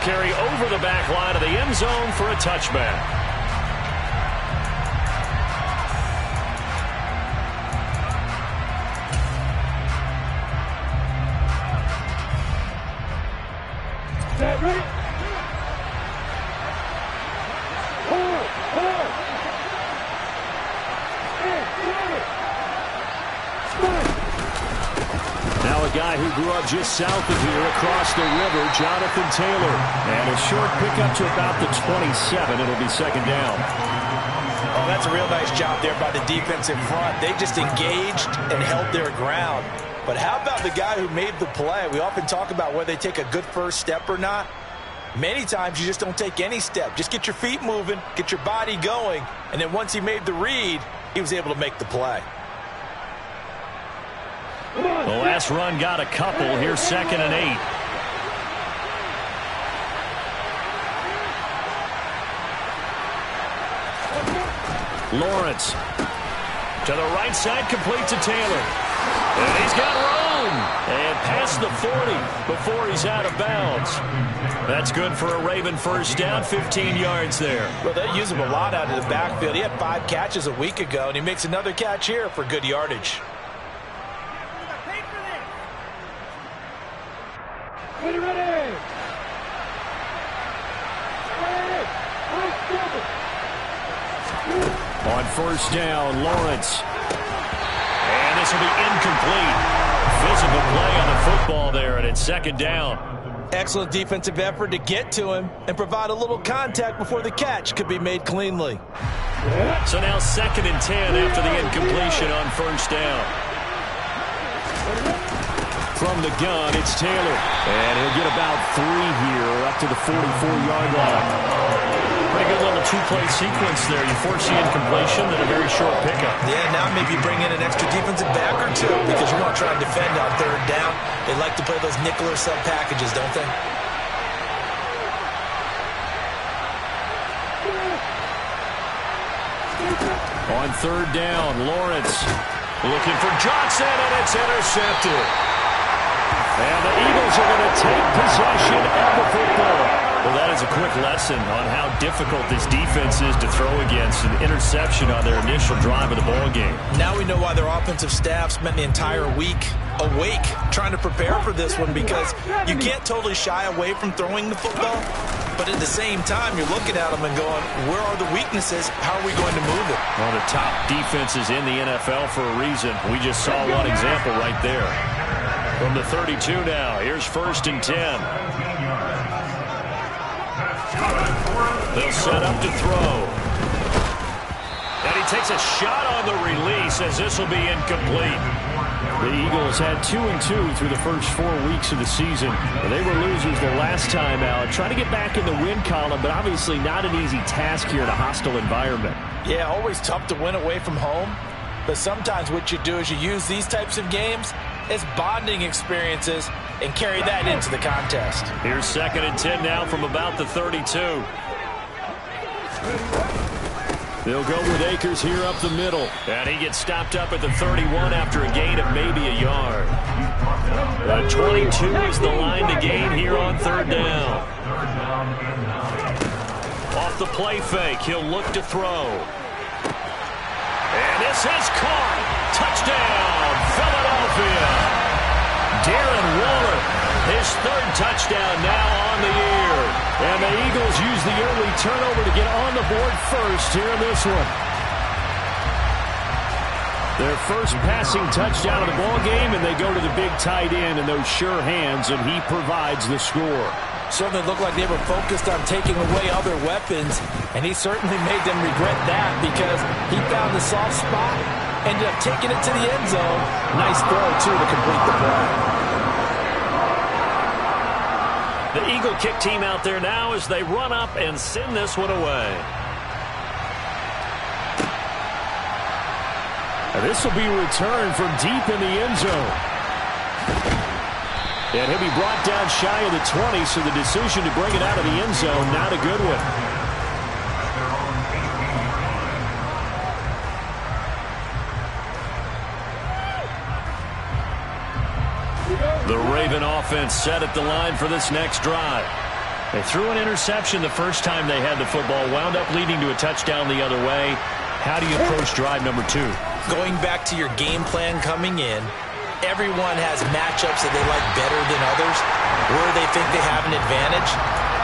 carry over the back line of the end zone for a touchback. Now a guy who grew up just south of here across the river, Jonathan Taylor. And a short pickup to about the 27. It'll be second down. Oh, that's a real nice job there by the defense in front. They just engaged and held their ground. But how about the guy who made the play? We often talk about whether they take a good first step or not. Many times you just don't take any step. Just get your feet moving, get your body going, and then once he made the read, he was able to make the play. The last run got a couple. Here's 2nd and 8. Lawrence to the right side, complete to Taylor. And he's got room. And past the 40 before he's out of bounds. That's good for a Raven first down, 15 yards there. Well, they use him a lot out of the backfield. He had 5 catches a week ago, and he makes another catch here for good yardage. On first down, Lawrence. And this will be incomplete. Physical play on the football there, and it's second down. Excellent defensive effort to get to him and provide a little contact before the catch could be made cleanly. So now 2nd and 10 after the incompletion on first down. From the gun, it's Taylor. And he'll get about 3 here up to the 44-yard line. Pretty good little two-play sequence there. You force the incompletion, then a very short pickup. Yeah, now maybe bring in an extra defensive back or two because you want to try and defend on third down. They like to play those nickel or sub packages, don't they? On third down, Lawrence looking for Johnson, and it's intercepted. And the Eagles are going to take possession of the football. Well, that is a quick lesson on how difficult this defense is to throw against. An interception on their initial drive of the ball game. Now we know why their offensive staff spent the entire week awake trying to prepare for this one, because you can't totally shy away from throwing the football, but at the same time you're looking at them and going, where are the weaknesses? How are we going to move it? One of the top defenses in the NFL for a reason. We just saw one example right there. From the 32 now, here's 1st and 10. They'll set up to throw. And he takes a shot on the release as this will be incomplete. The Eagles had 2-2 through the first 4 weeks of the season. They were losers the last time out. Trying to get back in the win column, but obviously not an easy task here in a hostile environment. Yeah, always tough to win away from home. But sometimes what you do is you use these types of games as bonding experiences and carry that into the contest. Here's 2nd and 10 now from about the 32. They'll go with Akers here up the middle. And he gets stopped up at the 31 after a gain of maybe a yard. 22 is the line to gain here on third down. Off the play fake, he'll look to throw. And this is caught. Touchdown, Philadelphia. Darren Waller, his 3rd touchdown now on the year. And the Eagles use the early turnover to get on the board first here in this one. Their first passing touchdown of the ball game, and they go to the big tight end in those sure hands, and he provides the score. Certainly looked like they were focused on taking away other weapons, and he certainly made them regret that because he found the soft spot, ended up taking it to the end zone. Nice throw, too, to complete the play. The Eagle kick team out there now as they run up and send this one away. And this will be returned from deep in the end zone. And he'll be brought down shy of the 20, so the decision to bring it out of the end zone, not a good one. The Raven offense set at the line for this next drive. They threw an interception the first time they had the football, wound up leading to a touchdown the other way. How do you approach drive number 2? Going back to your game plan coming in, everyone has matchups that they like better than others. Where they think they have an advantage,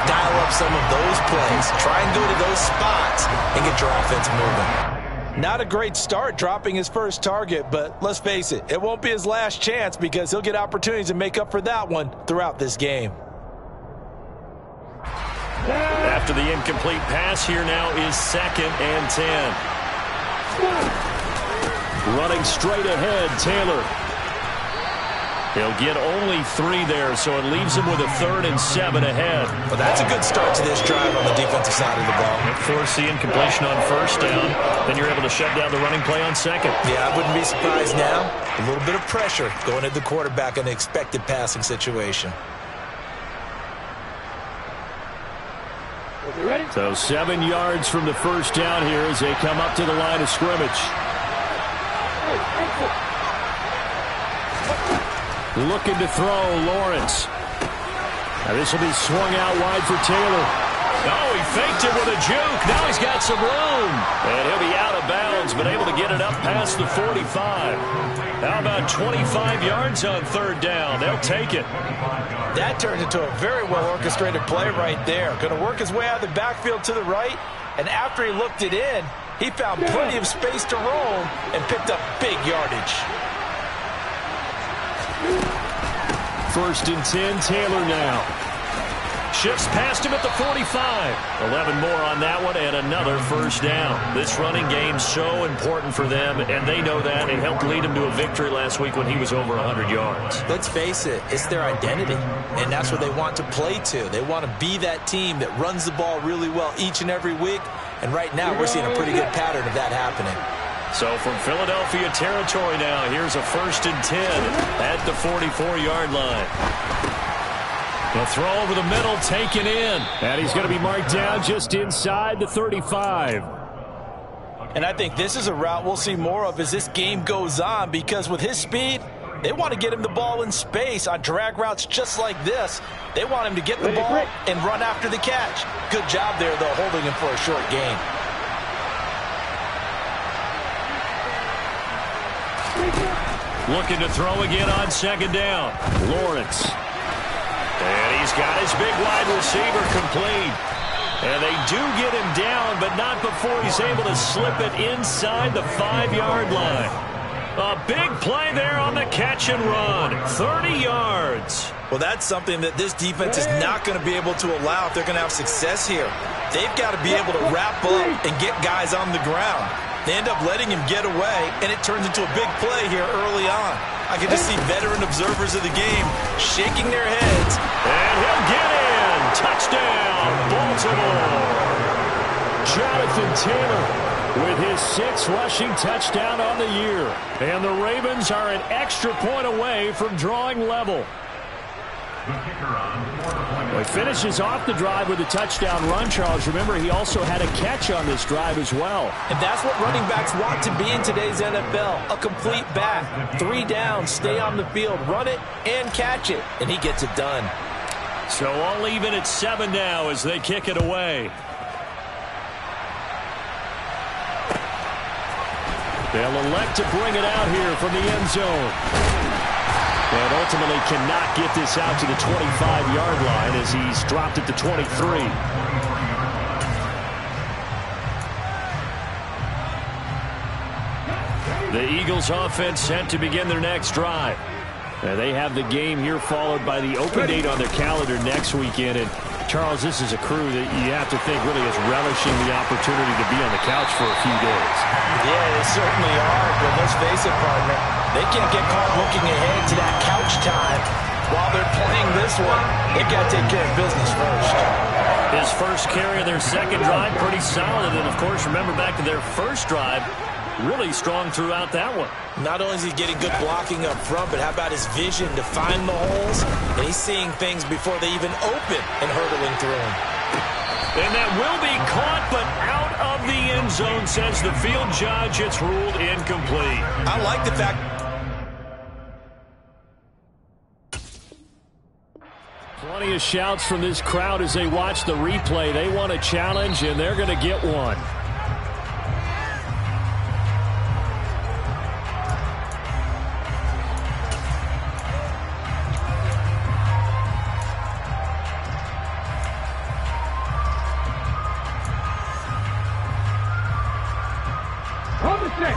dial up some of those plays. Try and go to those spots and get your offense moving. Not a great start dropping his first target, but let's face it, it won't be his last chance because he'll get opportunities to make up for that one throughout this game. After the incomplete pass, here now is 2nd and 10. Running straight ahead, Taylor. He'll get only 3 there, so it leaves him with a 3rd and 7 ahead. Well, that's a good start to this drive on the defensive side of the ball. Force the incompletion on 1st down, then you're able to shut down the running play on 2nd. Yeah, I wouldn't be surprised now. A little bit of pressure going at the quarterback in an expected passing situation. So 7 yards from the 1st down here as they come up to the line of scrimmage. Looking to throw, Lawrence. Now this will be swung out wide for Taylor. Oh, he faked it with a juke. Now he's got some room. And he'll be out of bounds, but able to get it up past the 45. How about 25 yards on 3rd down? They'll take it. That turned into a very well-orchestrated play right there. Going to work his way out of the backfield to the right, and after he looked it in, he found plenty of space to roam and picked up big yardage. 1st and 10, Taylor now. Shifts past him at the 45. 11 more on that one and another 1st down. This running game's so important for them, and they know that. It helped lead him to a victory last week when he was over 100 yards. Let's face it, it's their identity, and that's what they want to play to. They want to be that team that runs the ball really well each and every week, and right now we're seeing a pretty good pattern of that happening. So from Philadelphia territory now, here's a 1st and 10 at the 44-yard line. He'll throw over the middle, taken in. And he's going to be marked down just inside the 35. And I think this is a route we'll see more of as this game goes on, because with his speed, they want to get him the ball in space on drag routes just like this. They want him to get the ball and run after the catch. Good job there, though, holding him for a short gain. Looking to throw again on 2nd down. Lawrence. And he's got his big wide receiver complete. And they do get him down, but not before he's able to slip it inside the 5-yard line. A big play there on the catch and run. 30 yards. Well, that's something that this defense is not going to be able to allow if they're going to have success here. They've got to be able to wrap up and get guys on the ground. They end up letting him get away, and it turns into a big play here early on. I can just see veteran observers of the game shaking their heads. And he'll get in. Touchdown, Baltimore. Jonathan Taylor with his 6th rushing touchdown on the year. And the Ravens are an extra point away from drawing level. Well, he finishes off the drive with a touchdown run, Charles. Remember, he also had a catch on this drive as well. And that's what running backs want to be in today's NFL. A complete back. 3 down, stay on the field, run it, and catch it. And he gets it done. So all even at 7 now as they kick it away. They'll elect to bring it out here from the end zone. And ultimately cannot get this out to the 25-yard line as he's dropped it to 23. The Eagles offense set to begin their next drive. They have the game here followed by the open date on their calendar next weekend. And Charles, this is a crew that you have to think really is relishing the opportunity to be on the couch for a few days. Yeah, they certainly are. But let's face it, partner, they can't get caught looking ahead to that couch time while they're playing this one. They've got to take care of business first. His first carry of their 2nd drive, pretty solid. And, of course, remember back to their first drive, really strong throughout that one. Not only is he getting good blocking up front, but how about his vision to find the holes? And he's seeing things before they even open and hurdling through them. And that will be caught, but out of the end zone, says the field judge. It's ruled incomplete. I like the fact. Plenty of shouts from this crowd as they watch the replay. They want a challenge, and they're going to get one.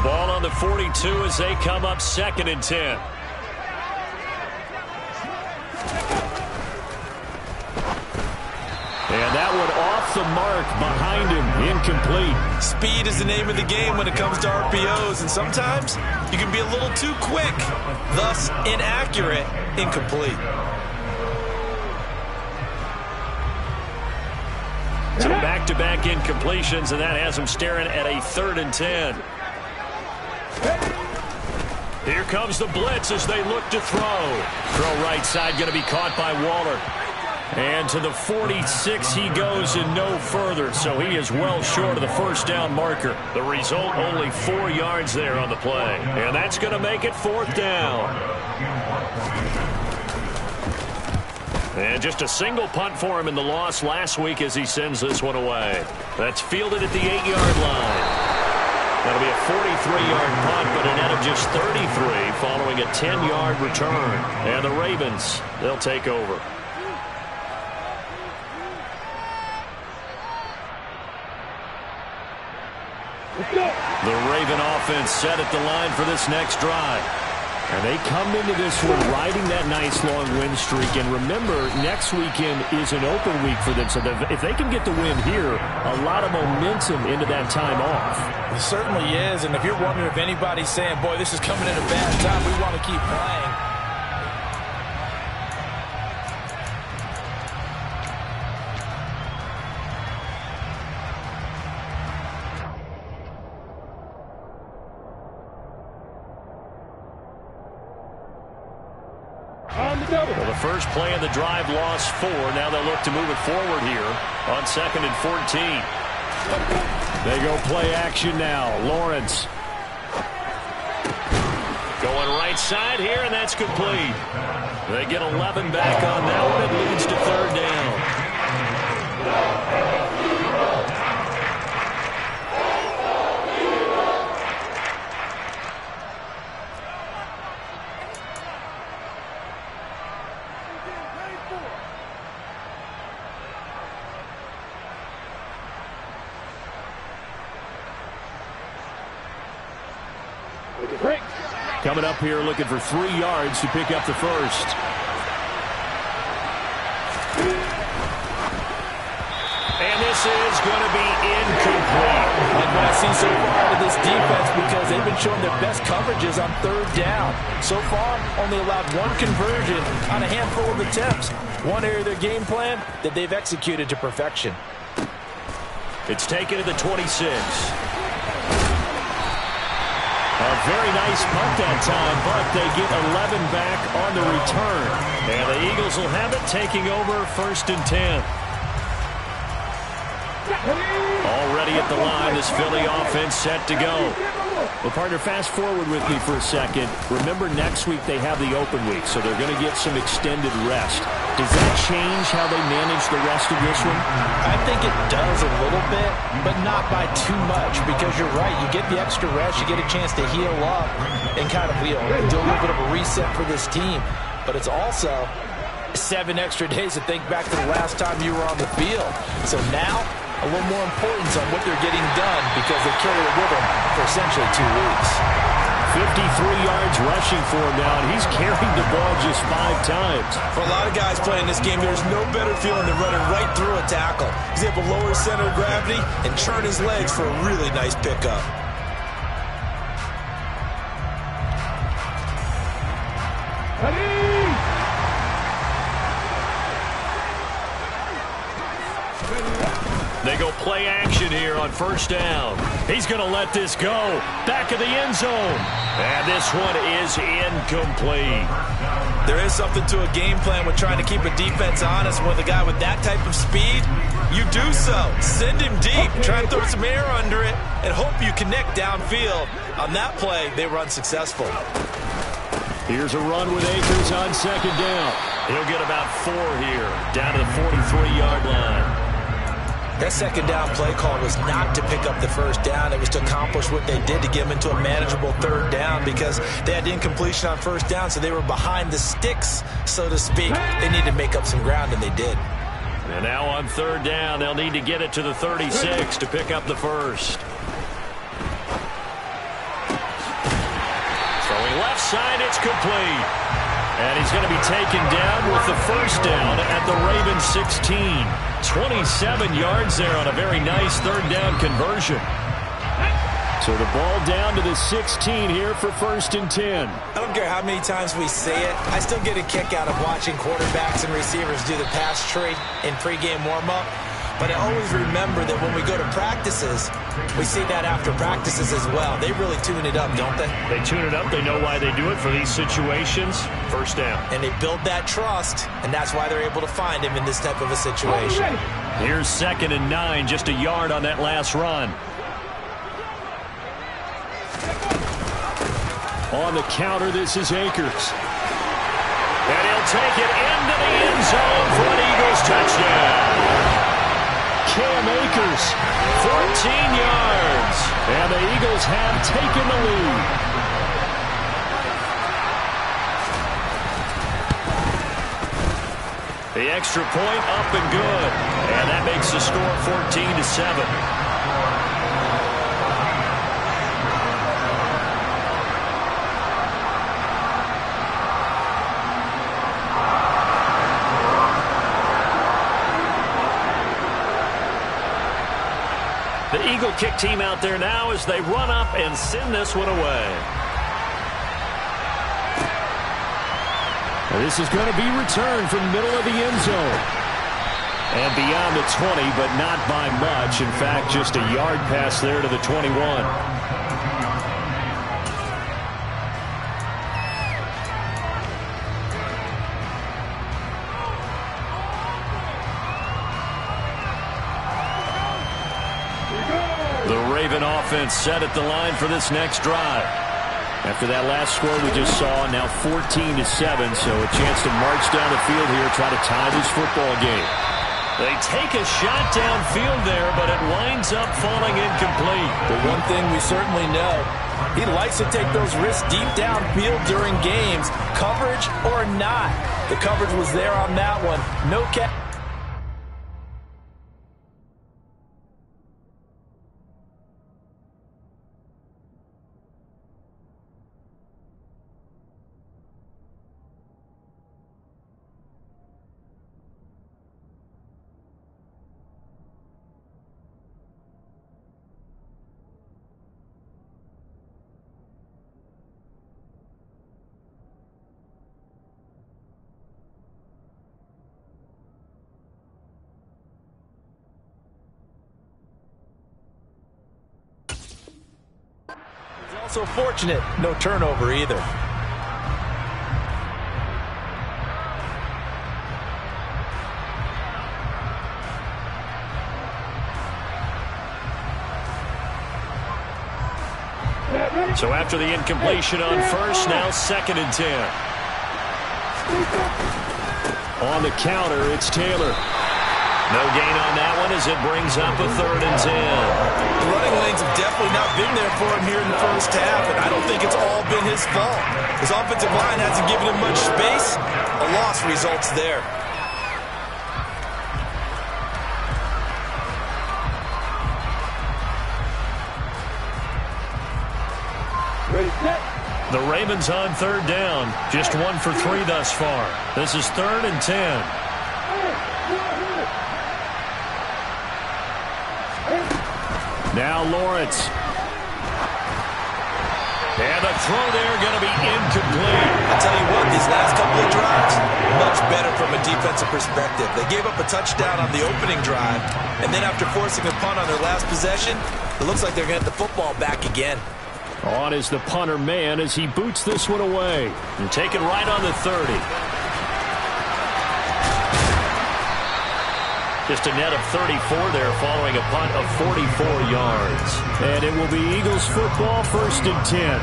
Ball on the 42 as they come up 2nd and 10. And that one off the mark behind him, incomplete. Speed is the name of the game when it comes to RPOs, and sometimes you can be a little too quick, thus inaccurate, incomplete. So back-to-back incompletions, and that has him staring at a 3rd and 10. Here comes the blitz as they look to throw. Throw right side, going to be caught by Waller. And to the 46 he goes and no further, so he is well short of the first down marker. The result, only 4 yards there on the play. And that's going to make it 4th down. And just a single punt for him in the loss last week as he sends this one away. That's fielded at the 8-yard line. That'll be a 43-yard punt, but a net of just 33 following a 10-yard return. And the Ravens, they'll take over. The Raven offense set at the line for this next drive. And they come into this one riding that nice long win streak. And remember, next weekend is an open week for them. So if they can get the win here, a lot of momentum into that time off. It certainly is. And if you're wondering if anybody's saying, boy, this is coming at a bad time, we want to keep playing. Well, the first play of the drive lost 4. Now they'll look to move it forward here on 2nd and 14. They go play action now. Lawrence going right side here, and that's complete. They get 11 back on that one. It leads to 3rd down. Coming up here looking for 3 yards to pick up the first. And this is going to be incomplete. Like what I see so far out of this defense, because they've been showing their best coverages on 3rd down. So far, only allowed 1 conversion on a handful of attempts. One area of their game plan that they've executed to perfection. It's taken to the 26. A very nice punt that time, but they get 11 back on the return. And the Eagles will have it, taking over 1st and 10. Already at the line, this Philly offense set to go. Well, partner, fast forward with me for a second. Remember, next week they have the open week, so they're going to get some extended rest. Does that change how they manage the rest of this one? I think it does a little bit, but not by too much, because you're right. You get the extra rest, you get a chance to heal up and kind of do a little bit of a reset for this team. But it's also 7 extra days to think back to the last time you were on the field. So now, a little more importance on what they're getting done, because they carry it with them for essentially 2 weeks. 53 yards rushing for him now, and he's carried the ball just 5 times. For a lot of guys playing this game, there's no better feeling than running right through a tackle. He's able to lower his center of gravity and churn his legs for a really nice pickup. They go play action here on 1st down. He's going to let this go. Back of the end zone. And this one is incomplete. There is something to a game plan with trying to keep a defense honest. With a guy with that type of speed, you do so. Send him deep. Try and throw some air under it and hope you connect downfield. On that play, they were unsuccessful. Here's a run with Akers on second down. He'll get about 4 here, down to the 43-yard line. That second down play call was not to pick up the first down. It was to accomplish what they did to get them into a manageable third down because they had incompletion on first down, so they were behind the sticks, so to speak. They needed to make up some ground, and they did. And now on third down, they'll need to get it to the 36 to pick up the first. Throwing left side, it's complete. And he's going to be taken down with the first down at the Ravens 16. 27 yards there on a very nice third down conversion. So the ball down to the 16 here for 1st and 10. I don't care how many times we say it. I still get a kick out of watching quarterbacks and receivers do the pass tree in pregame warm-up. But I always remember that when we go to practices, we see that after practices as well. They really tune it up, don't they? They tune it up. They know why they do it for these situations. First down. And they build that trust, and that's why they're able to find him in this type of a situation. Here's 2nd and 9, just a yard on that last run. On the counter, this is Akers. And he'll take it into the end zone for an Eagles touchdown. Cam Akers, 14 yards. And the Eagles have taken the lead. The extra point up and good. And that makes the score 14-7. The Eagle kick team out there now as they run up and send this one away. And this is going to be returned from the middle of the end zone. And beyond the 20, but not by much. In fact, just a yard pass there to the 21. Offense set at the line for this next drive. After that last score we just saw, now 14-7, so a chance to march down the field here, try to tie this football game. They take a shot downfield there, but it winds up falling incomplete. But one thing we certainly know, he likes to take those risks deep downfield during games, coverage or not. The coverage was there on that one. No catch. So fortunate, no turnover either. So after the incompletion on first, now 2nd and 10. On the counter, it's Taylor. No gain on that one as it brings up a 3rd and 10. The running lanes have definitely not been there for him here in the first half, and I don't think it's all been his fault. His offensive line hasn't given him much space. A loss results there. The Ravens on 3rd down. Just 1 for 3 thus far. This is 3rd and 10. Now Lawrence. And the throw there going to be incomplete. I'll tell you what, these last couple of drives, much better from a defensive perspective. They gave up a touchdown on the opening drive, and then after forcing a punt on their last possession, it looks like they're going to get the football back again. On is the punter man as he boots this one away. And taken right on the 30. Just a net of 34 there following a punt of 44 yards. And it will be Eagles football, 1st and 10.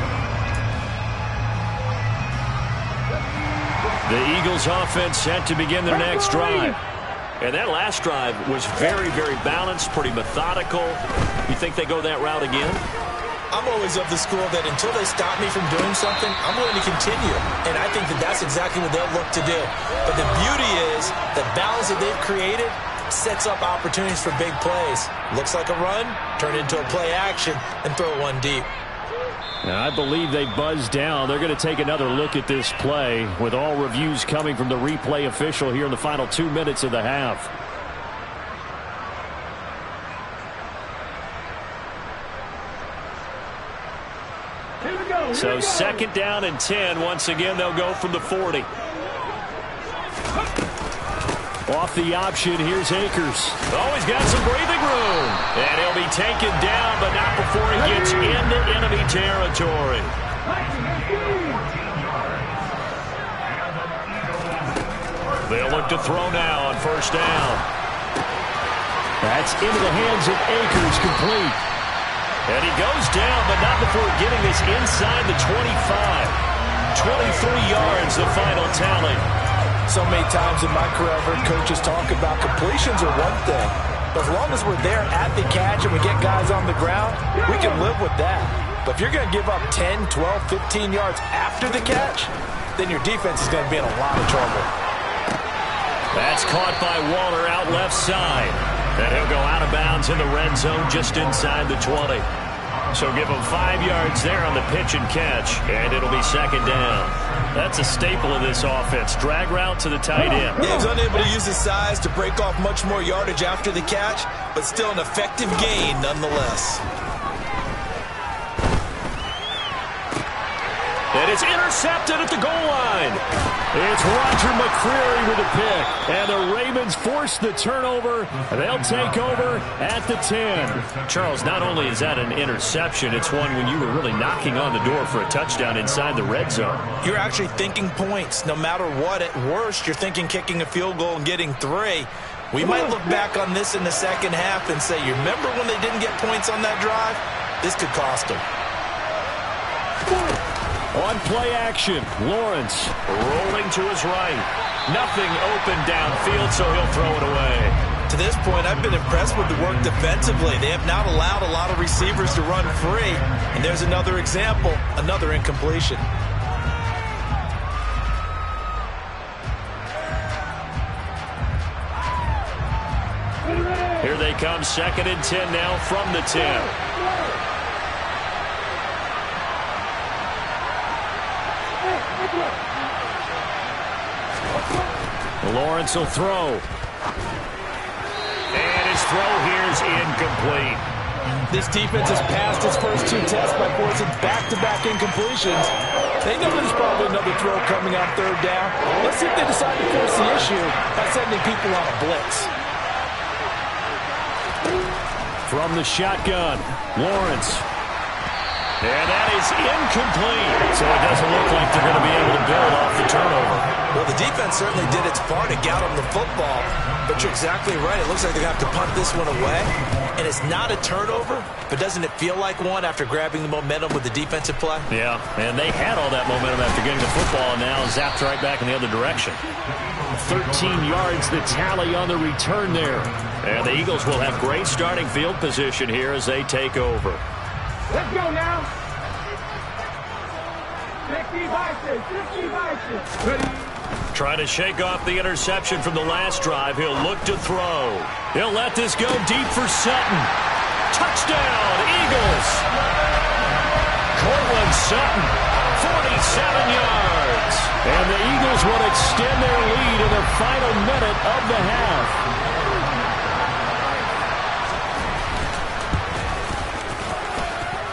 The Eagles offense set to begin their next drive. And that last drive was very, very balanced, pretty methodical. You think they go that route again? I'm always of the school that until they stop me from doing something, I'm going to continue. And I think that that's exactly what they'll look to do. But the beauty is the balance that they've created sets up opportunities for big plays. Looks like a run, turn it into a play action, and throw one deep. Now, I believe they buzzed down. They're going to take another look at this play with all reviews coming from the replay official here in the final 2 minutes of the half. So 2nd down and 10. Once again, they'll go from the 40. Off the option, here's Akers. Oh, he's got some breathing room. And he'll be taken down, but not before he gets into enemy territory. They'll look to throw now on 1st down. That's into the hands of Akers, complete. And he goes down, but not before getting this inside the 25. 23 yards, the final tally. So many times in my career I've heard coaches talk about completions are one thing. But as long as we're there at the catch and we get guys on the ground, we can live with that. But if you're going to give up 10, 12, 15 yards after the catch, then your defense is going to be in a lot of trouble. That's caught by Waller out left side. And he'll go out of bounds in the red zone just inside the 20. So give him 5 yards there on the pitch and catch, and it'll be 2nd down. That's a staple of this offense. Drag route to the tight end. Yeah, he's unable to use his size to break off much more yardage after the catch, but still an effective gain nonetheless. And it's intercepted at the goal line. It's Roger McCreary with a pick. And the Ravens force the turnover. They'll take over at the 10. Charles, not only is that an interception, it's one when you were really knocking on the door for a touchdown inside the red zone. You're actually thinking points. No matter what, at worst, you're thinking kicking a field goal and getting 3. We might look back on this in the second half and say, you remember when they didn't get points on that drive? This could cost them. On play action, Lawrence rolling to his right. Nothing open downfield, so he'll throw it away. To this point, I've been impressed with the work defensively. They have not allowed a lot of receivers to run free. And there's another example, another incompletion. Here they come, 2nd and 10 now from the 10. Lawrence will throw. And his throw here is incomplete. This defense has passed its first 2 tests by forcing back-to-back incompletions. They know there's probably another throw coming on 3rd down. Let's see if they decide to force the issue by sending people on a blitz. From the shotgun, Lawrence. And that is incomplete. So it doesn't look like they're going to be able to build off the turnover. Well, the defense certainly did its part to get them the football. But you're exactly right. It looks like they're going to have to punt this one away. And it's not a turnover, but doesn't it feel like one after grabbing the momentum with the defensive play? Yeah, and they had all that momentum after getting the football, and now zapped right back in the other direction. 13 yards the tally on the return there. And the Eagles will have great starting field position here as they take over. Let's go now. 50 vices. Ready. Trying to shake off the interception from the last drive. He'll look to throw. He'll let this go deep for Sutton. Touchdown, Eagles. Cortland Sutton, 47 yards. And the Eagles will extend their lead in the final minute of the half.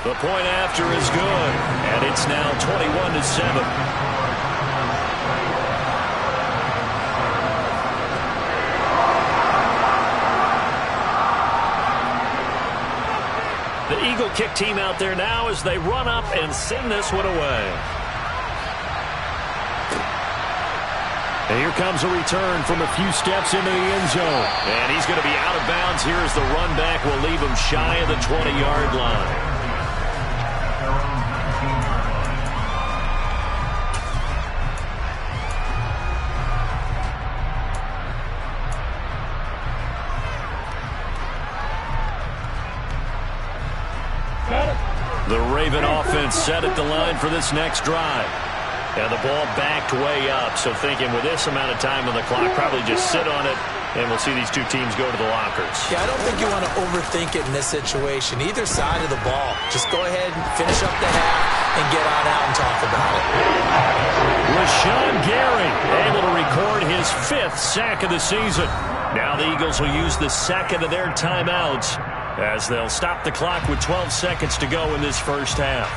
The point after is good, and it's now 21-7. The Eagle kick team out there now as they run up and send this one away. And here comes a return from a few steps into the end zone. And he's going to be out of bounds here as the run back will leave him shy of the 20-yard line. The Raven offense set at the line for this next drive. And the ball backed way up, so thinking with this amount of time on the clock, probably just sit on it, and we'll see these two teams go to the lockers. Yeah, I don't think you want to overthink it in this situation. Either side of the ball. Just go ahead and finish up the half and get on out and talk about it. Rashawn Gary able to record his 5th sack of the season. Now the Eagles will use the second of their timeouts as they'll stop the clock with 12 seconds to go in this first half.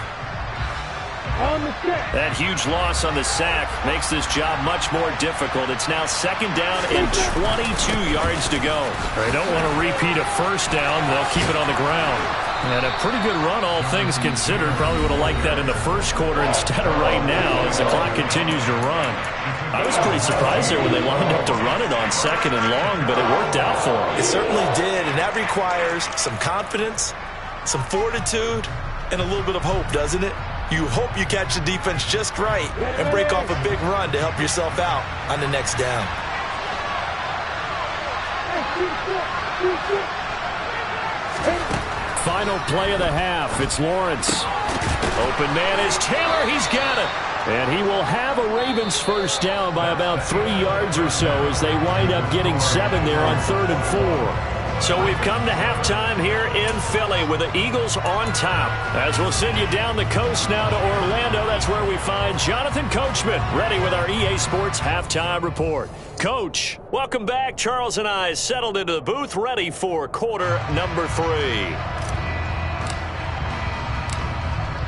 That huge loss on the sack makes this job much more difficult. It's now 2nd down and 22 yards to go. They don't want to repeat a first down. They'll keep it on the ground. And a pretty good run, all things considered. Probably would have liked that in the first quarter instead of right now as the clock continues to run. I was pretty surprised there when they lined up to run it on 2nd and long, but it worked out for them. It certainly did, and that requires some confidence, some fortitude, and a little bit of hope, doesn't it? You hope you catch the defense just right and break off a big run to help yourself out on the next down. Final play of the half. It's Lawrence. Open man is Taylor. He's got it. And he will have a Ravens first down by about 3 yards or so as they wind up getting 7 there on 3rd and 4. So we've come to halftime here in Philly with the Eagles on top. As we'll send you down the coast now to Orlando, that's where we find Jonathan Coachman ready with our EA Sports Halftime Report. Coach, welcome back. Charles and I settled into the booth ready for quarter number 3.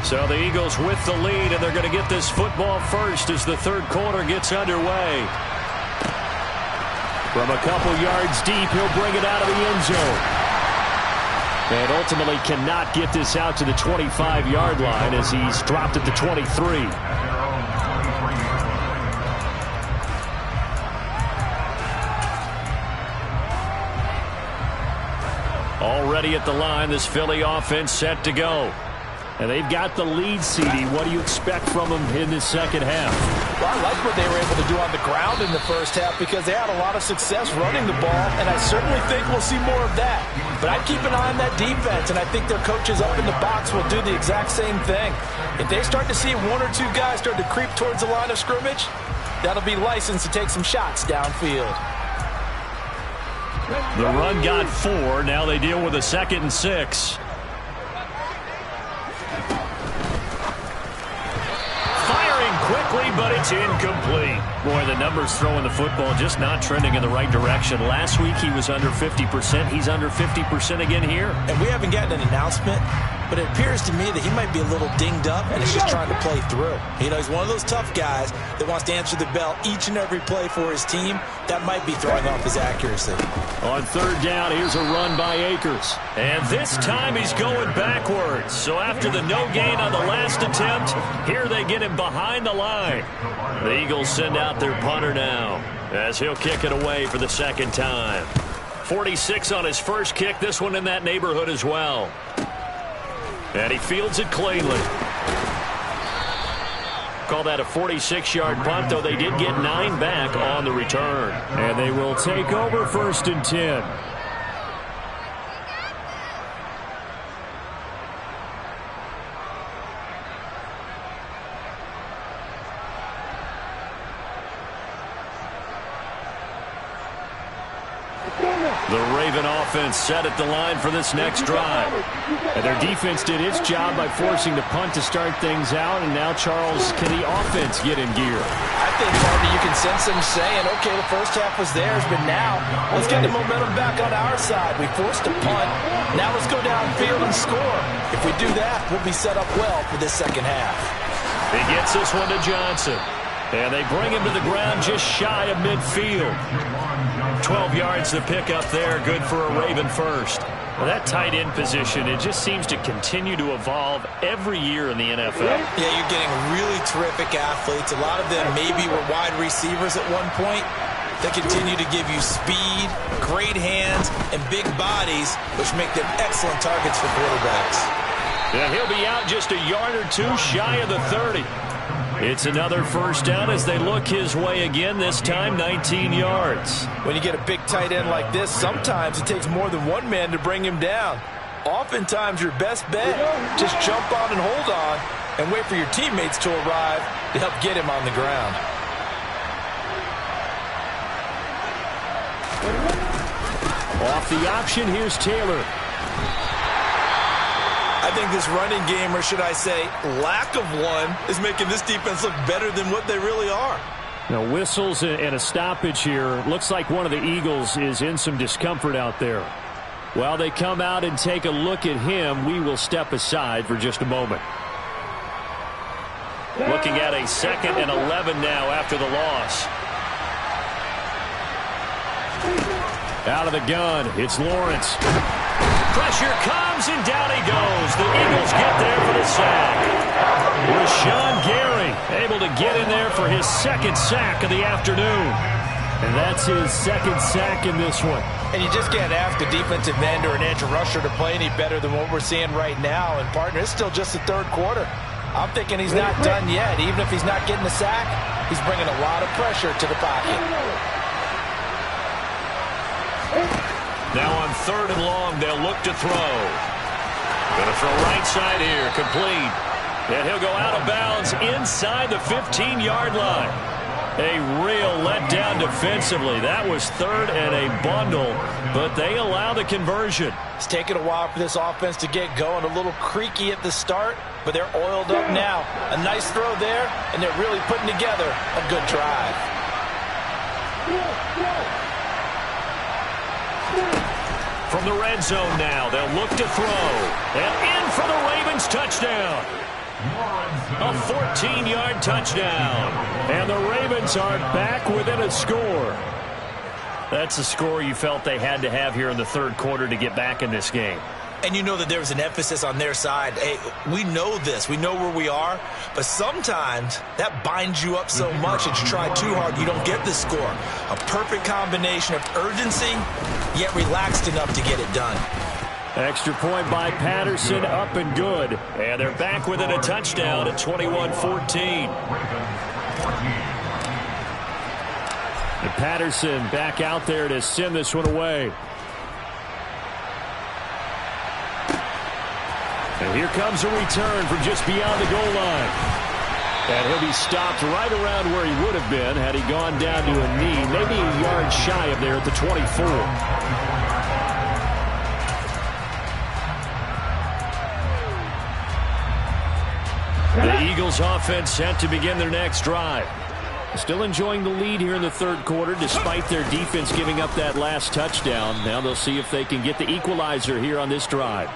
So the Eagles with the lead, and they're going to get this football first as the 3rd quarter gets underway. From a couple yards deep, he'll bring it out of the end zone. And ultimately cannot get this out to the 25-yard line as he's dropped at the 23. Already at the line, this Philly offense set to go. And they've got the lead, CD. What do you expect from them in this second half? Well, I like what they were able to do on the ground in the first half because they had a lot of success running the ball, and I certainly think we'll see more of that. But I'd keep an eye on that defense, and I think their coaches up in the box will do the exact same thing. If they start to see 1 or 2 guys start to creep towards the line of scrimmage, that'll be licensed to take some shots downfield. The run got 4. Now they deal with a 2nd and 6. Quickly, but it's incomplete. Boy, the numbers throwing the football just not trending in the right direction. Last week he was under 50%. He's under 50% again here. And we haven't gotten an announcement, but it appears to me that he might be a little dinged up and is just trying to play through. You know, he's one of those tough guys that wants to answer the bell each and every play for his team. That might be throwing off his accuracy. On 3rd down, here's a run by Akers. And this time he's going backwards. So after the no gain on the last attempt, here they get him behind the line. The Eagles send out their punter now as he'll kick it away for the 2nd time. 46 on his first kick, this one in that neighborhood as well. And he fields it cleanly. Call that a 46-yard punt, though they did get 9 back on the return. And they will take over 1st and 10. The Raven offense set at the line for this next drive. And their defense did its job by forcing the punt to start things out. And now, Charles, can the offense get in gear? I think, Barbie, you can sense them saying, okay, the first half was theirs, but now let's get the momentum back on our side. We forced a punt. Now let's go downfield and score. If we do that, we'll be set up well for this second half. He gets this one to Johnson. And they bring him to the ground just shy of midfield. 12 yards to pick up there. Good for a Raven first. Well, that tight end position, it just seems to continue to evolve every year in the NFL. Yeah, you're getting really terrific athletes. A lot of them maybe were wide receivers at one point. They continue to give you speed, great hands, and big bodies, which make them excellent targets for quarterbacks. Yeah, he'll be out just a yard or 2 shy of the 30. It's another first down as they look his way again, this time 19 yards. When you get a big tight end like this, sometimes it takes more than one man to bring him down. Oftentimes, your best bet, just jump on and hold on and wait for your teammates to arrive to help get him on the ground. Off the option, here's Taylor. I think this running game, or should I say lack of one, is making this defense look better than what they really are. Now, whistles and a stoppage here. Looks like one of the Eagles is in some discomfort out there. While they come out and take a look at him, we will step aside for just a moment. Looking at a 2nd and 11 now after the loss. Out of the gun, it's Lawrence. Pressure comes, and down he goes. The Eagles get there for the sack. Rashawn Gary able to get in there for his 2nd sack of the afternoon. And that's his 2nd sack in this one. And you just can't ask a defensive end or an edge rusher to play any better than what we're seeing right now. And, partner, it's still just the 3rd quarter. I'm thinking he's not done yet. Even if he's not getting the sack, he's bringing a lot of pressure to the pocket. Now on 3rd and long, they'll look to throw. Going to throw right side here, complete. And he'll go out of bounds inside the 15-yard line. A real letdown defensively. That was 3rd and a bundle, but they allow the conversion. It's taken a while for this offense to get going. A little creaky at the start, but they're oiled up now. A nice throw there, and they're really putting together a good drive. From the red zone now, they'll look to throw. And in for the Ravens touchdown. A 14-yard touchdown. And the Ravens are back within a score. That's a score you felt they had to have here in the 3rd quarter to get back in this game. And you know that there was an emphasis on their side. Hey, we know this. We know where we are. But sometimes that binds you up so much that you try too hard, you don't get the score. A perfect combination of urgency, yet relaxed enough to get it done. Extra point by Patterson, up and good. And they're back within a touchdown at 21-14. And Patterson back out there to send this one away. And here comes a return from just beyond the goal line. And he'll be stopped right around where he would have been had he gone down to a knee, maybe a yard shy of there at the 24. The Eagles offense set to begin their next drive. Still enjoying the lead here in the 3rd quarter despite their defense giving up that last touchdown. Now they'll see if they can get the equalizer here on this drive.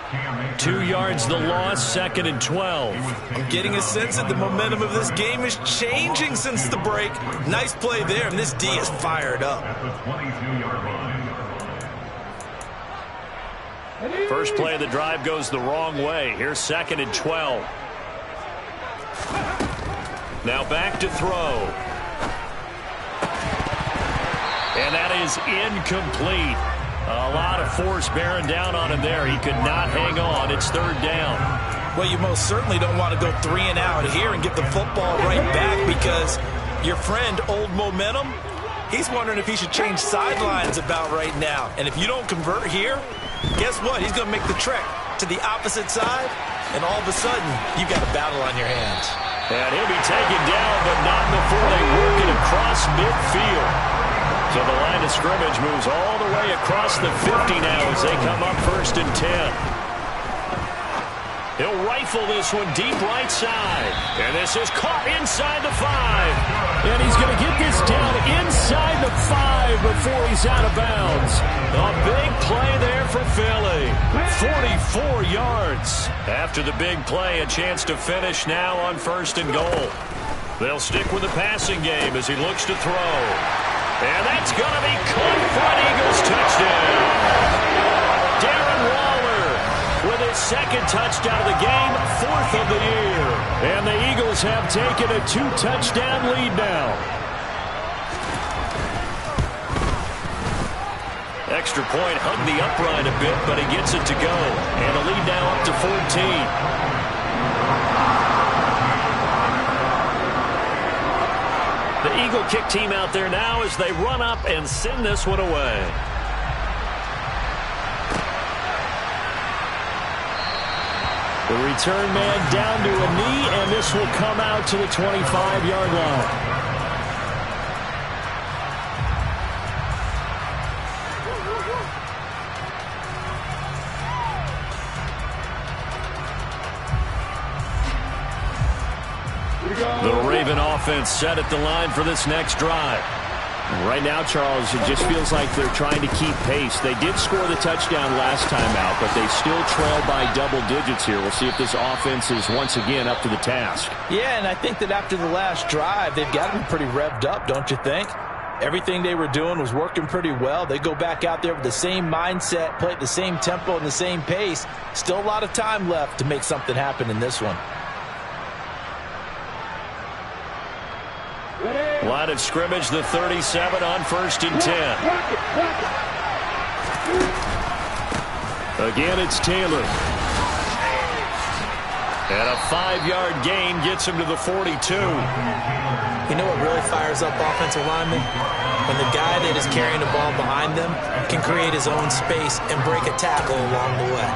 2 yards the loss, 2nd and 12. I'm getting a sense that the momentum of this game is changing since the break. Nice play there, and this D is fired up. First play of the drive goes the wrong way. Here's 2nd and 12. Now back to throw. And that is incomplete. A lot of force bearing down on him there. He could not hang on. It's 3rd down. Well, you most certainly don't want to go 3 and out here and get the football right back because your friend, Old Momentum, he's wondering if he should change sidelines about right now. And if you don't convert here, guess what? He's going to make the trek to the opposite side, and all of a sudden, you've got a battle on your hands. And he'll be taken down, but not before they work it across midfield. So the line of scrimmage moves all the way across the 50 now as they come up 1st and 10. He'll rifle this one deep right side. And this is caught inside the 5. And he's going to get this down inside the 5 before he's out of bounds. A big play there for Philly. 44 yards. After the big play, a chance to finish now on 1st and goal. They'll stick with the passing game as he looks to throw. And that's going to be caught for an Eagles touchdown. Darren Waller with his 2nd touchdown of the game, 4th of the year. And the Eagles have taken a 2-touchdown lead now. Extra point hugged the upright a bit, but he gets it to go. And a lead now up to 14. The Eagle kick team out there now as they run up and send this one away. The return man down to a knee, and this will come out to the 25-yard line. The Raven offense set at the line for this next drive. Right now, Charles, it just feels like they're trying to keep pace. They did score the touchdown last time out, but they still trail by double digits here. We'll see if this offense is once again up to the task. Yeah, and I think that after the last drive, they've got to be pretty revved up, don't you think? Everything they were doing was working pretty well. They go back out there with the same mindset, play at the same tempo and the same pace. Still a lot of time left to make something happen in this one. Line of scrimmage, the 37 on 1st and 10. Again, it's Taylor. And a 5-yard gain gets him to the 42. You know what really fires up offensive linemen? When the guy that is carrying the ball behind them can create his own space and break a tackle along the way.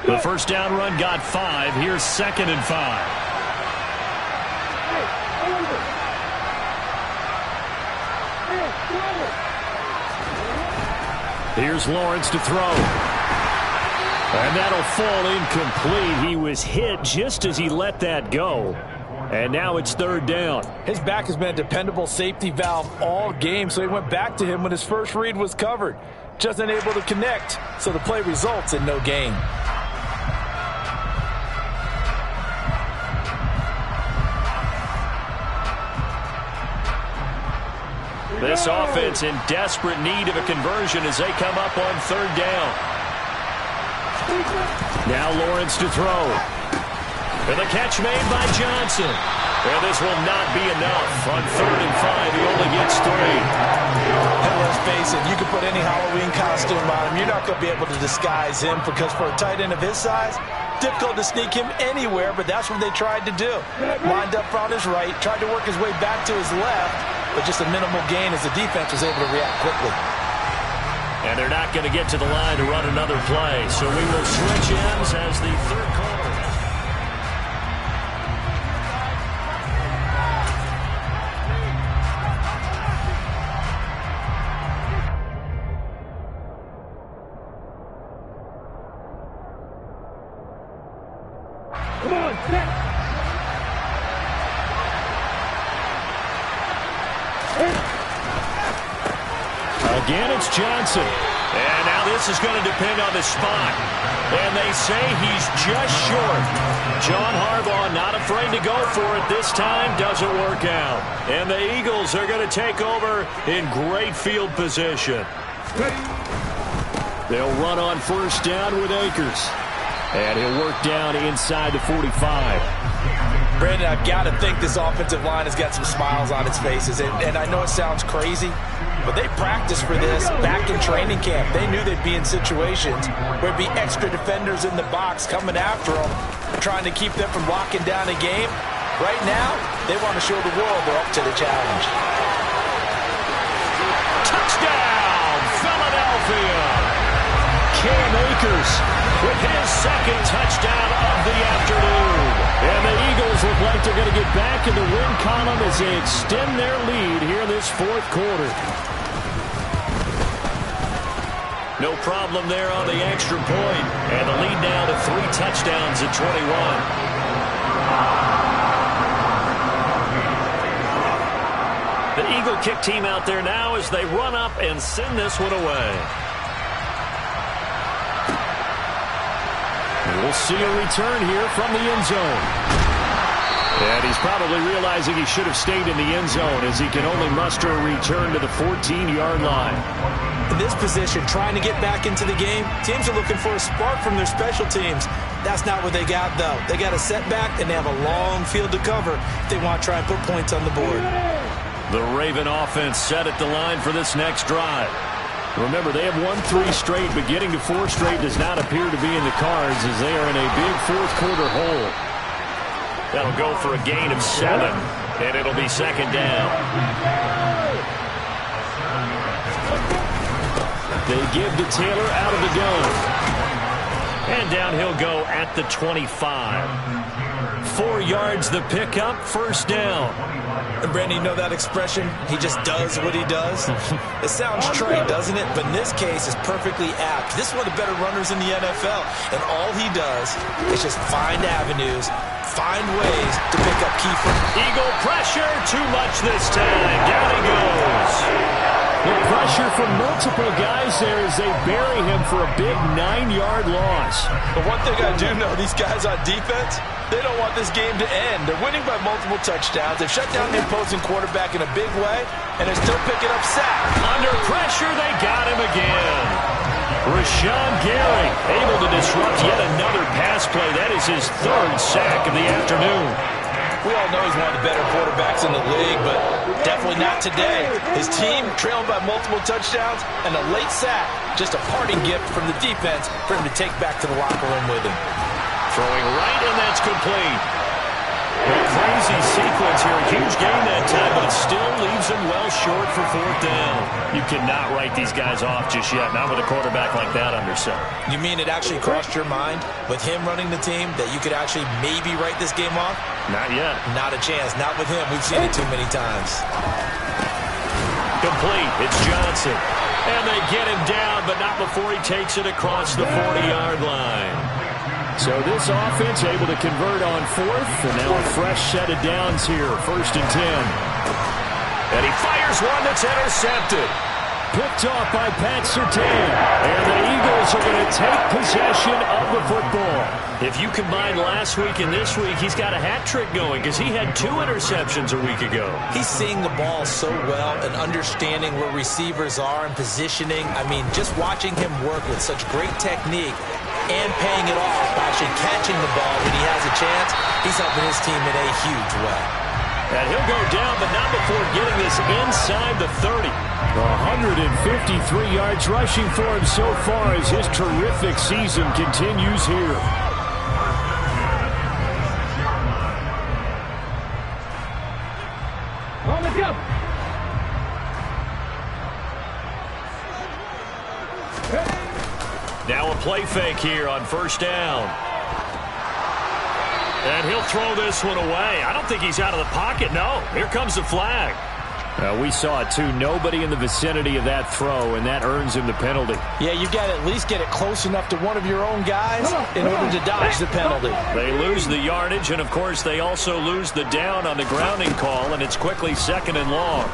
The first down run got 5. Here's 2nd and 5. Here's Lawrence to throw. And that'll fall incomplete. He was hit just as he let that go. And now it's 3rd down. His back has been a dependable safety valve all game, so he went back to him when his first read was covered. Just unable to connect, so the play results in no gain. This offense in desperate need of a conversion as they come up on 3rd down. Now Lawrence to throw. And the catch made by Johnson. And this will not be enough. On 3rd and 5, he only gets 3. And let's face it, you can put any Halloween costume on him. You're not going to be able to disguise him because for a tight end of his size, difficult to sneak him anywhere, but that's what they tried to do. Lined up on his right, tried to work his way back to his left, but just a minimal gain as the defense was able to react quickly. And they're not going to get to the line to run another play, so we will switch ends as the 3rd quarter. Come on, set. Again, it's Johnson. And now this is going to depend on the spot. And they say he's just short. John Harbaugh not afraid to go for it this time. Doesn't work out. And the Eagles are going to take over in great field position. They'll run on 1st down with Akers. And he'll work down inside the 45. Brandon, I've got to think this offensive line has got some smiles on its faces. And I know it sounds crazy, but they practiced for this back in training camp. They knew they'd be in situations where there'd be extra defenders in the box coming after them, trying to keep them from locking down a game. Right now, they want to show the world they're up to the challenge. Touchdown, Philadelphia! Cam Akers with his 2nd touchdown of the afternoon. And the Eagles look like they're going to get back in the win column as they extend their lead here in this 4th quarter. No problem there on the extra point. And the lead now to 3 touchdowns at 21. The Eagle kick team out there now as they run up and send this one away. We'll see a return here from the end zone. And he's probably realizing he should have stayed in the end zone as he can only muster a return to the 14-yard line. In this position, trying to get back into the game, teams are looking for a spark from their special teams. That's not what they got, though. They got a setback, and they have a long field to cover if they want to try and put points on the board. The Raven offense set at the line for this next drive. Remember, they have won 3 straight, but getting to 4 straight does not appear to be in the cards as they are in a big 4th quarter hole. That'll go for a gain of 7, and it'll be 2nd down. They give to Taylor out of the gun. And down he'll go at the 25. 4 yards the pickup, first down. And Brandon, you know that expression? He just does what he does. It sounds trite, doesn't it? But in this case, it's perfectly apt. This is one of the better runners in the NFL. And all he does is just find avenues, find ways to pick up key for Eagle pressure, too much this time. Down he goes. The pressure from multiple guys there as they bury him for a big 9-yard loss. But one thing I do know, these guys on defense, they don't want this game to end. They're winning by multiple touchdowns. They've shut down the opposing quarterback in a big way, and they're still picking up sacks. Under pressure, they got him again. Rashawn Gary able to disrupt yet another pass play. That is his 3rd sack of the afternoon. We all know he's one of the better quarterbacks in the league, but definitely not today. His team trailing by multiple touchdowns and a late sack. Just a parting gift from the defense for him to take back to the locker room with him. Throwing right, and that's complete. A crazy sequence here. A huge gain that time, but it still leaves him well short for 4th down. You cannot write these guys off just yet, not with a quarterback like that under center. You mean it actually crossed your mind with him running the team that you could actually maybe write this game off? Not yet. Not a chance. Not with him. We've seen it too many times. Complete. It's Johnson. And they get him down, but not before he takes it across the 40-yard line. So this offense able to convert on 4th, and now a fresh set of downs here, 1st and 10. And he fires one that's intercepted. Picked off by Pat Surtain. And the Eagles are going to take possession of the football. If you combine last week and this week, he's got a hat trick going because he had 2 interceptions a week ago. He's seeing the ball so well and understanding where receivers are and positioning. I mean, just watching him work with such great technique and paying it off by actually catching the ball when he has a chance, he's helping his team in a huge way. And he'll go down, but not before getting this inside the 30. 153 yards rushing for him so far as his terrific season continues here. On the jump. Now a play fake here on 1st down. And he'll throw this one away. I don't think he's out of the pocket. No, here comes the flag. We saw it too. Nobody in the vicinity of that throw, and that earns him the penalty. Yeah, you've got to at least get it close enough to one of your own guys in order to dodge the penalty. They lose the yardage, and of course they also lose the down on the grounding call, and it's quickly 2nd and long.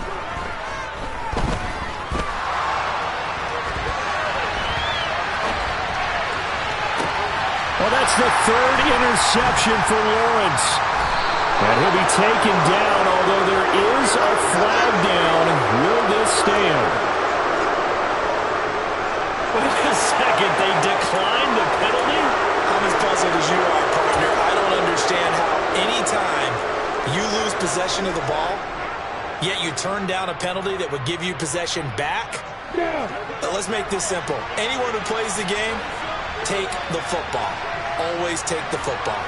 Well, that's the 3rd interception for Lawrence. And he'll be taken down, although there is a flag down. Will this stand? Wait a second, they declined the penalty? I'm as puzzled as you are, partner. I don't understand how any time you lose possession of the ball, yet you turn down a penalty that would give you possession back. Let's make this simple. Anyone who plays the game, take the football. Always take the football.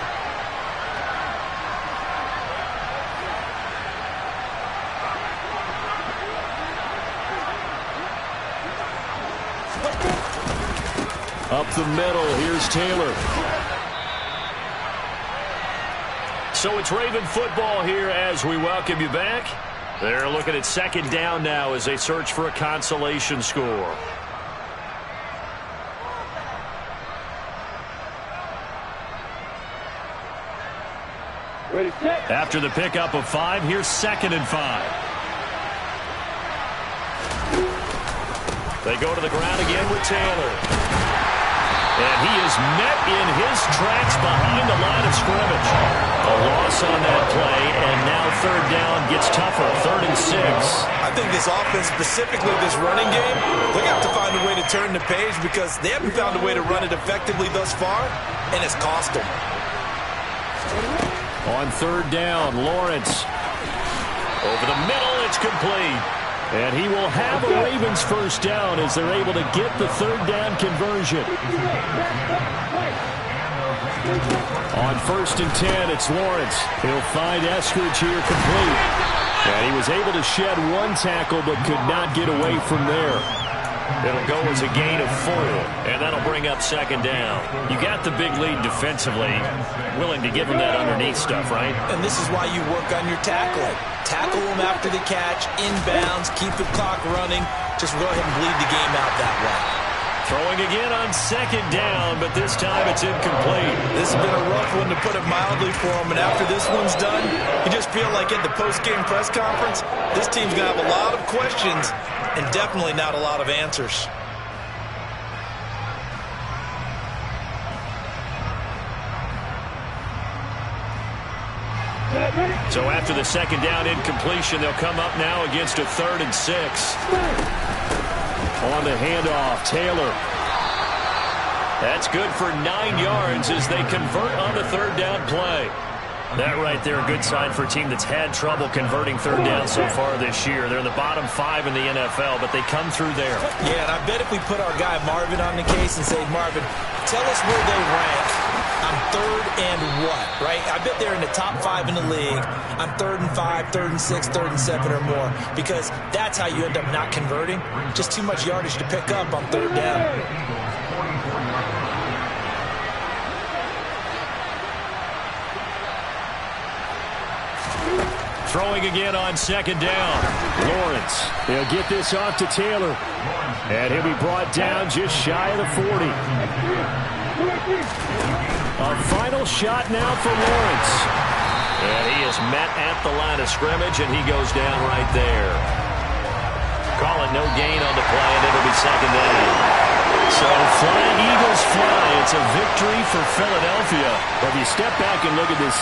Up the middle, here's Taylor. So it's Raven football here as we welcome you back. They're looking at 2nd down now as they search for a consolation score. Ready, set. After the pickup of 5, here's 2nd and 5. They go to the ground again with Taylor. And he is met in his tracks behind the line of scrimmage. A loss on that play, and now 3rd down gets tougher, 3rd and 6. I think this offense, specifically this running game, they have to find a way to turn the page because they haven't found a way to run it effectively thus far, and it's cost them. On 3rd down, Lawrence. Over the middle, it's complete. And he will have a Ravens 1st down as they're able to get the 3rd down conversion. On 1st and 10, it's Lawrence. He'll find Eskridge here complete. And he was able to shed one tackle but could not get away from there. It'll go as a gain of 4, and that'll bring up second down. You got the big lead defensively, willing to give him that underneath stuff, right? And this is why you work on your tackling. Tackle him after the catch, inbounds, keep the clock running. Just go ahead and bleed the game out that way. Throwing again on second down, but this time it's incomplete. This has been a rough one, to put it mildly, for him. And after this one's done, you just feel like at the post-game press conference, this team's going to have a lot of questions and definitely not a lot of answers. So after the second down incompletion, they'll come up now against a 3rd and 6. On the handoff, Taylor. That's good for 9 yards as they convert on the 3rd down play. That right there, a good sign for a team that's had trouble converting 3rd down so far this year. They're in the bottom 5 in the NFL, but they come through there. Yeah, and I bet if we put our guy Marvin on the case and say, Marvin, tell us where they rank on 3rd and what, right? I bet they're in the top 5 in the league on 3rd and 5, 3rd and 6, 3rd and 7 or more, because that's how you end up not converting. Just too much yardage to pick up on 3rd down. Throwing again on second down. Lawrence, he'll get this off to Taylor. And he'll be brought down just shy of the 40. A final shot now for Lawrence. And he is met at the line of scrimmage, and he goes down right there. Calling no gain on the play, and it'll be second down. So flying Eagles fly. It's a victory for Philadelphia. But if you step back and look at this